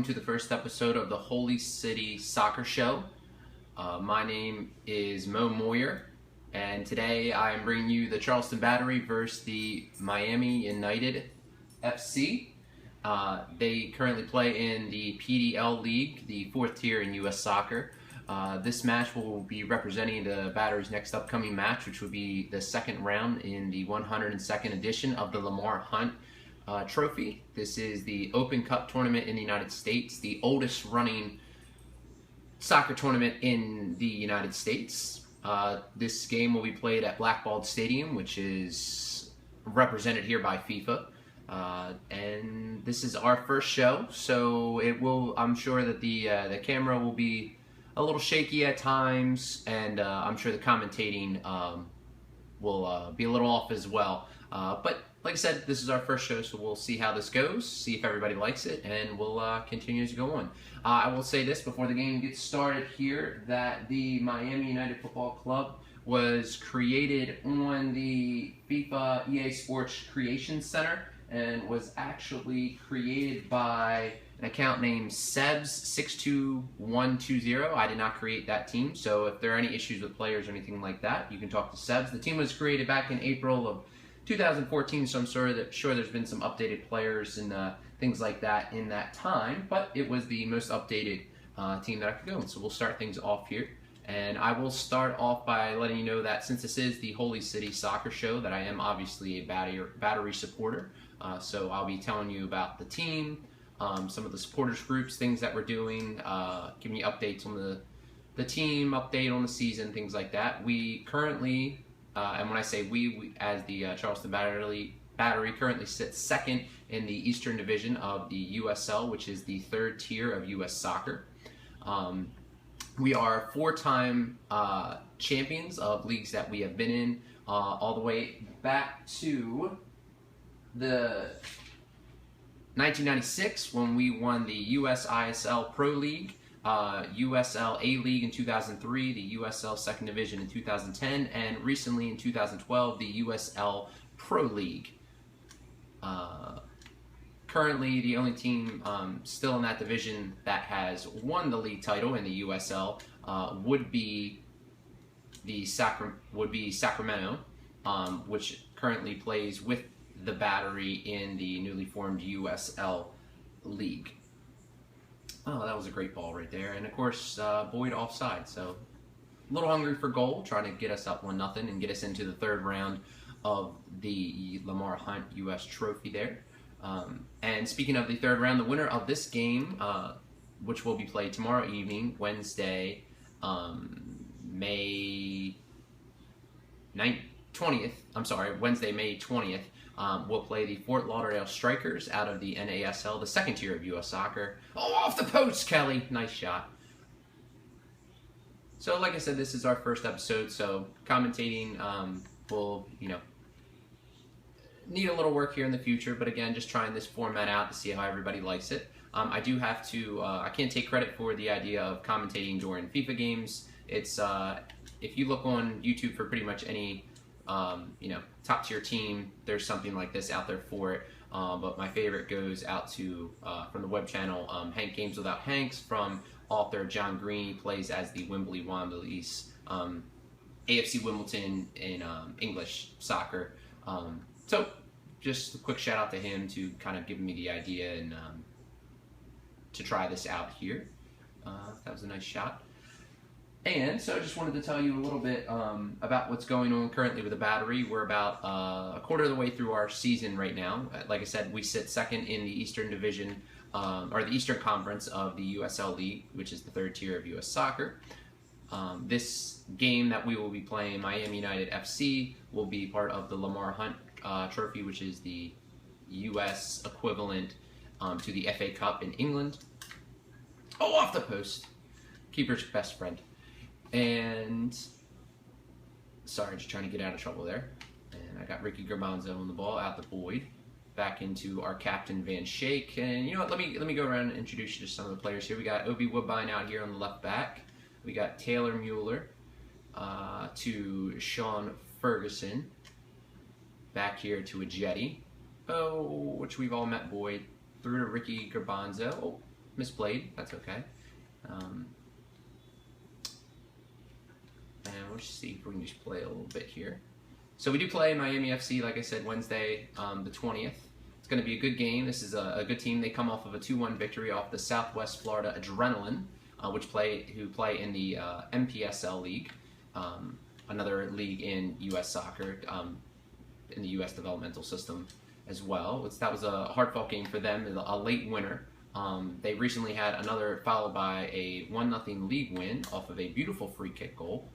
welcome to the first episode of the Holy City Soccer Show. My name is Mo Moyer, and today I am bringing you the Charleston Battery versus the Miami United FC. They currently play in the PDL League, the fourth tier in U.S. soccer. This match will be representing the Battery's next upcoming match, which would be the second round in the 102nd edition of the Lamar Hunt Trophy. This is the Open Cup tournament in the United States, the oldest running soccer tournament in the United States. This game will be played at Blackballed Stadium, which is represented here by FIFA. And this is our first show, so I'm sure that the camera will be a little shaky at times, and I'm sure the commentating will be a little off as well. But like I said, this is our first show, so we'll see how this goes, see if everybody likes it, and we'll continue to go on. I will say this before the game gets started here, that the Miami United Football Club was created on the FIFA EA Sports Creation Center and was actually created by an account named Sebs62120. I did not create that team, so if there are any issues with players or anything like that, you can talk to Sebs. The team was created back in April of 2014, so I'm sure there's been some updated players and things like that in that time, but it was the most updated team that I could go in. So we'll start things off here, and I will start off by letting you know that since this is the Holy City Soccer Show, that I am obviously a Battery supporter. So I'll be telling you about the team, some of the supporters groups, things that we're doing, giving you updates on the team, update on the season, things like that. We currently, and when I say we as the Charleston Battery currently sits second in the Eastern Division of the USL, which is the third tier of US soccer. We are four-time champions of leagues that we have been in, all the way back to the 1996 when we won the USISL Pro League, USL A League in 2003, the USL Second Division in 2010, and recently in 2012 the USL Pro League. Currently, the only team still in that division that has won the league title in the USL would be Sacramento, which currently plays with the Battery in the newly formed USL League. Oh, that was a great ball right there. And of course, Boyd offside. So a little hungry for goal, trying to get us up 1-0 and get us into the third round of the Lamar Hunt US Trophy there. And speaking of the third round, the winner of this game, which will be played tomorrow evening, Wednesday, May 20th, Wednesday, May 20th, we'll play the Fort Lauderdale Strikers out of the NASL, the second tier of U.S. soccer. Oh, off the post, Kelly! Nice shot. So, like I said, this is our first episode, so commentating will, need a little work here in the future, but again, just trying this format out to see how everybody likes it. I do have to, I can't take credit for the idea of commentating during FIFA games. It's, if you look on YouTube for pretty much any top tier team, there's something like this out there for it. But my favorite goes out to, from the web channel, Hank Games Without Hanks, from author John Green. He plays as the Wembley Womblies, AFC Wimbledon in English soccer. So just a quick shout out to him to kind of give me the idea and to try this out here. That was a nice shot. And so I just wanted to tell you a little bit about what's going on currently with the Battery. We're about a quarter of the way through our season right now. Like I said, we sit second in the Eastern Division, or the Eastern Conference of the USL League, which is the third tier of US soccer. This game that we will be playing, Miami United FC, will be part of the Lamar Hunt Trophy, which is the US equivalent to the FA Cup in England. Oh, off the post. Keeper's best friend. And sorry, just trying to get out of trouble there. And I got Ricky Garbanzo on the ball, out the Boyd, back into our captain Van Schaik. And you know what? Let me go around and introduce you to some of the players here. We got Obi Woodbine out here on the left back. We got Taylor Mueller to Sean Ferguson, back here to a Jetty. Oh, which we've all met, Boyd, through to Ricky Garbanzo. Oh, misplayed. That's okay. And we'll just see if we can just play a little bit here. So we do play Miami FC, like I said, Wednesday, the 20th. It's going to be a good game. This is a good team. They come off of a 2-1 victory off the Southwest Florida Adrenaline, who play in the MPSL League, another league in U.S. soccer, in the U.S. developmental system as well. That was a hard-fought game for them, a late winner. They recently had another followed by a 1-0 league win off of a beautiful free kick goal.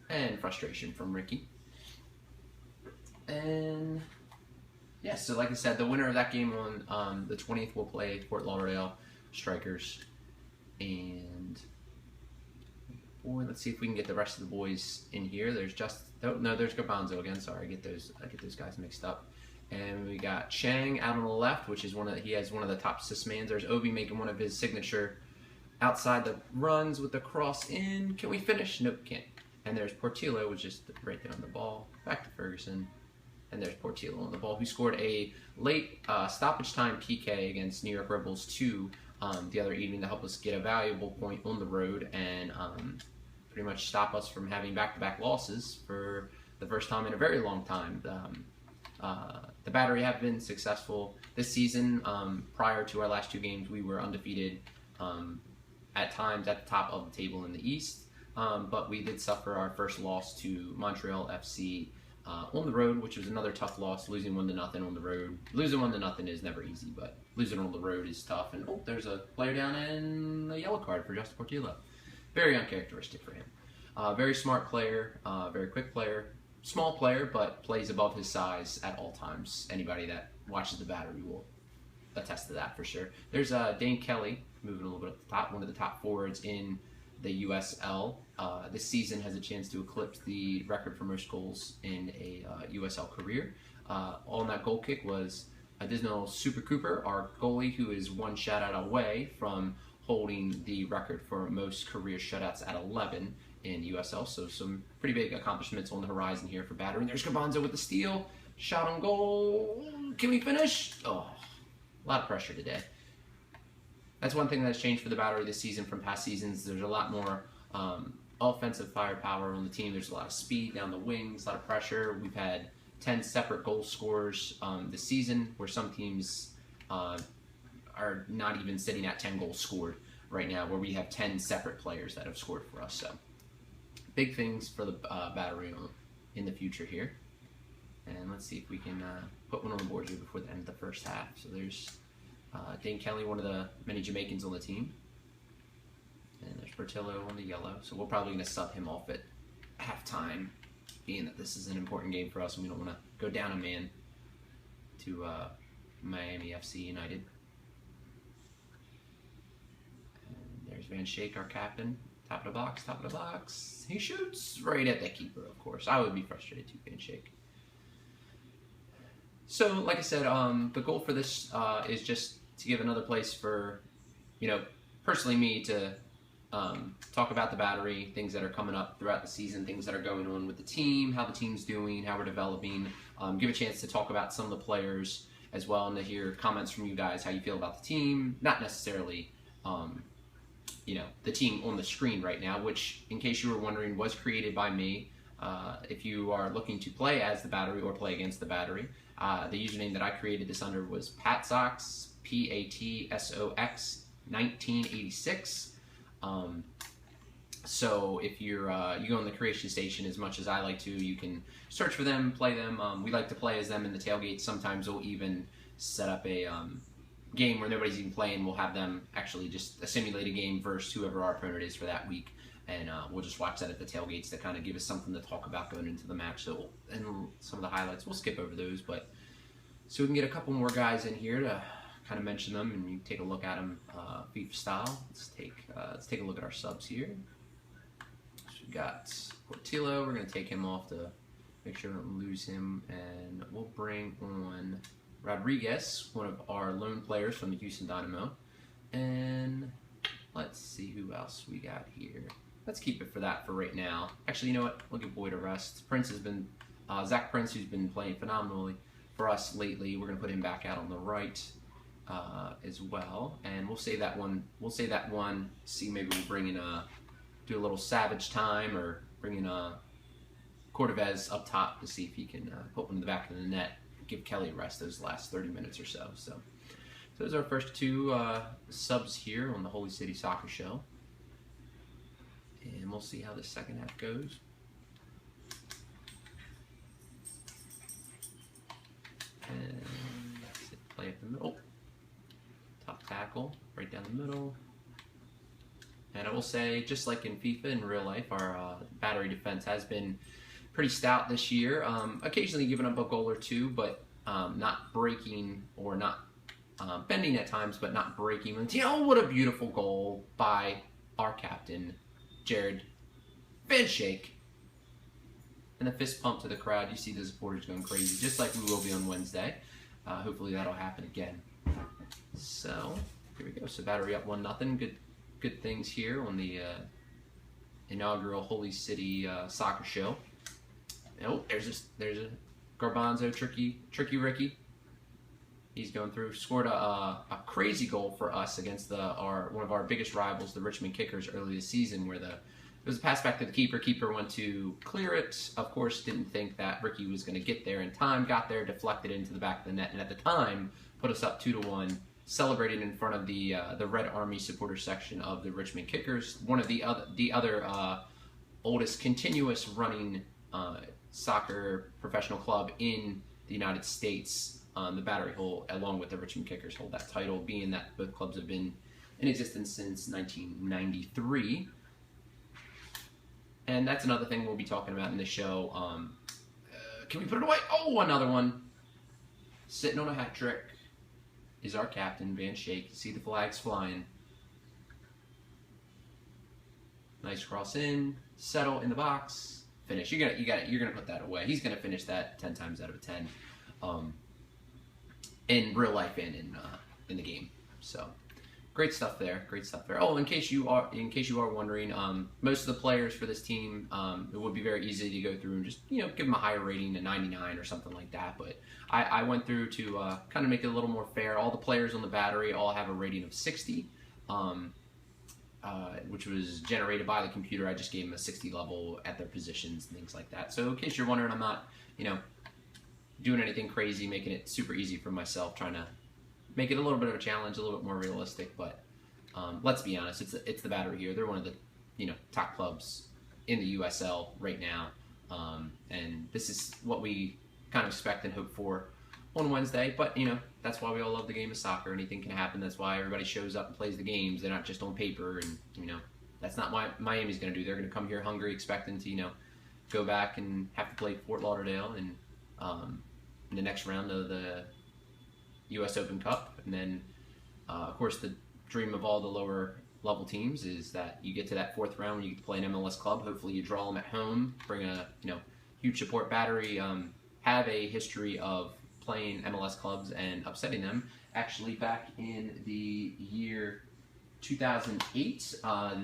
And frustration from Ricky. And yeah, so like I said, the winner of that game on the 20th will play Fort Lauderdale Strikers. And boy, let's see if we can get the rest of the boys in here. There's there's Garbanzo again. Sorry, I get those guys mixed up. And we got Chang out on the left, which is he has one of the top assist-mans. There's Obi making one of his signature outside the runs with the cross in. Can we finish? Nope, can't. And there's Portillo, was just right there on the ball. Back to Ferguson. And there's Portillo on the ball, who scored a late stoppage time PK against New York Red Bulls 2 the other evening to help us get a valuable point on the road and pretty much stop us from having back-to-back losses for the first time in a very long time. The Battery have been successful this season. Prior to our last 2 games, we were undefeated at times at the top of the table in the East. But we did suffer our first loss to Montreal FC on the road, which was another tough loss, losing 1-0 on the road. Losing 1-0 is never easy, but losing on the road is tough. And oh, there's a player down in a yellow card for Justin Portillo. Very uncharacteristic for him. Very smart player, very quick player, small player, but plays above his size at all times. Anybody that watches the Battery will attest to that for sure. There's Dane Kelly moving a little bit up the top, one of the top forwards in the USL. This season has a chance to eclipse the record for most goals in a USL career. On that goal kick was Additional Super Cooper, our goalie, who is 1 shutout away from holding the record for most career shutouts at 11 in USL. So some pretty big accomplishments on the horizon here for Battery. And there's Garbanzo with the steal. Shot on goal. Can we finish? Oh, a lot of pressure today. That's one thing that's changed for the Battery this season from past seasons. There's a lot more offensive firepower on the team. There's a lot of speed down the wings, a lot of pressure. We've had 10 separate goal scorers this season, where some teams are not even sitting at 10 goals scored right now, where we have 10 separate players that have scored for us. So big things for the Battery in the future here. And let's see if we can put one on the board here before the end of the first half. So there's Dane Kelly, one of the many Jamaicans on the team. And there's Portillo on the yellow. So we're probably going to sub him off at halftime, being that this is an important game for us and we don't want to go down a man to Miami FC United. And there's Van Schaik, our captain. Top of the box, top of the box. He shoots right at the keeper, of course. I would be frustrated too, Van Schaik. So, like I said, the goal for this is just to give another place for, personally me to talk about the Battery, things that are coming up throughout the season, things that are going on with the team, how the team's doing, how we're developing, give a chance to talk about some of the players as well, and to hear comments from you guys, how you feel about the team, not necessarily, the team on the screen right now, which, in case you were wondering, was created by me. If you are looking to play as the Battery or play against the Battery, the username that I created this under was Patsox, Patsox 1986. So if you go on the creation station, as much as I like to, you can search for them, play them. We like to play as them in the tailgate. Sometimes we'll even set up a game where nobody's even playing. We'll have them actually just simulate a game versus whoever our opponent is for that week. And we'll just watch that at the tailgates to kind of give us something to talk about going into the match. So, and some of the highlights, we'll skip over those, but so we can get a couple more guys in here to kind of mention them, and you take a look at them FIFA style. Let's take a look at our subs here. So we got Portillo. We're going to take him off to make sure we don't lose him, and we'll bring on Rodriguez, one of our lone players from the Houston Dynamo, and let's see who else we got here. Let's keep it for that for right now. Actually, you know what? We'll give Boyd a rest. Prince has been, Zach Prince, who's been playing phenomenally for us lately. We're going to put him back out on the right. as well, and we'll save that one. See, maybe we'll bring in do a little Savage time, or bring in Cordovez up top to see if he can put one in the back of the net, give Kelly a rest those last 30 minutes or so. So those are our first two subs here on the Holy City Soccer Show, and we'll see how the second half goes. And that's it. Play up the middle. Top tackle, right down the middle. And I will say, just like in FIFA, in real life, our Battery defense has been pretty stout this year. Occasionally giving up a goal or two, but not breaking, or not bending at times, but not breaking. And, what a beautiful goal by our captain, Jared Van Schaik. And a fist pump to the crowd. You see the supporters going crazy, just like we will be on Wednesday. Hopefully that'll happen again. So here we go. So Battery up 1-0. Good things here on the inaugural Holy City Soccer Show. Oh, there's a Garbanzo, tricky Ricky. He's going through. Scored a crazy goal for us against one of our biggest rivals, the Richmond Kickers, early this season, where it was a pass back to the keeper. Keeper went to clear it. Of course, didn't think that Ricky was going to get there in time. Got there, deflected into the back of the net, and at the time put us up 2-1. Celebrated in front of the Red Army supporter section of the Richmond Kickers, one of the other oldest continuous running soccer professional club in the United States. The Battery hold, along with the Richmond Kickers, hold that title, being that both clubs have been in existence since 1993. And that's another thing we'll be talking about in the show. Can we put it away? Oh, another one. Sitting on a hat trick is our captain, Van Schaik. You see the flags flying. Nice cross in, settle in the box, finish. You're gonna put that away. He's gonna finish that 10 times out of 10, in real life and in the game. So great stuff there. Oh, in case you are wondering, most of the players for this team, it would be very easy to go through and just give them a higher rating, a 99 or something like that. But I went through to kind of make it a little more fair. All the players on the Battery all have a rating of 60, which was generated by the computer. I just gave them a 60 level at their positions and things like that. So in case you're wondering, I'm not doing anything crazy, making it super easy for myself, trying to make it a little bit of a challenge, a little bit more realistic. But let's be honest, it's the Battery here. They're one of the top clubs in the USL right now, and this is what we kind of expect and hope for on Wednesday. But that's why we all love the game of soccer. Anything can happen. That's why everybody shows up and plays the games. They're not just on paper, and that's not what Miami's going to do. They're going to come here hungry, expecting to go back and have to play Fort Lauderdale and in the next round of the U.S. Open Cup. And then, of course, the dream of all the lower level teams is that you get to that fourth round when you get to play an MLS club. Hopefully you draw them at home, bring a huge support. Battery have a history of playing MLS clubs and upsetting them. Actually, back in the year 2008,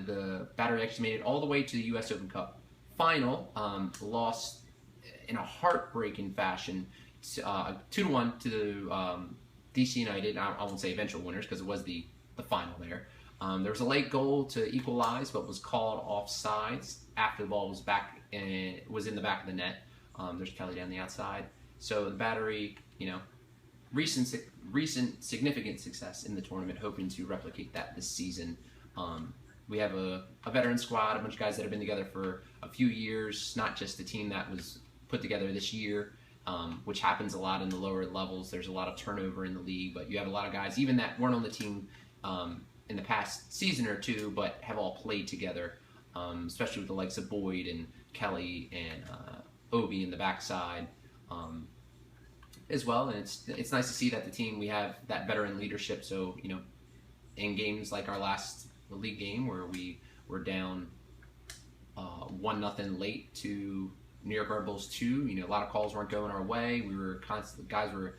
the Battery actually made it all the way to the U.S. Open Cup final, lost in a heartbreaking fashion 2-1 to DC United. I won't say eventual winners because it was the final there. There was a late goal to equalize, but was called offsides after the ball was back and was in the back of the net. There's Kelly down the outside. So the Battery, recent significant success in the tournament, hoping to replicate that this season. We have a veteran squad, a bunch of guys that have been together for a few years, not just a team that was put together this year. Which happens a lot in the lower levels. There's a lot of turnover in the league, but you have a lot of guys, even that weren't on the team in the past season or two, but have all played together, especially with the likes of Boyd and Kelly and Obi in the backside as well. And it's nice to see that the team, we have that veteran leadership. So, in games like our last league game where we were down 1-0 late to New York Red Bulls 2, a lot of calls weren't going our way. We were guys were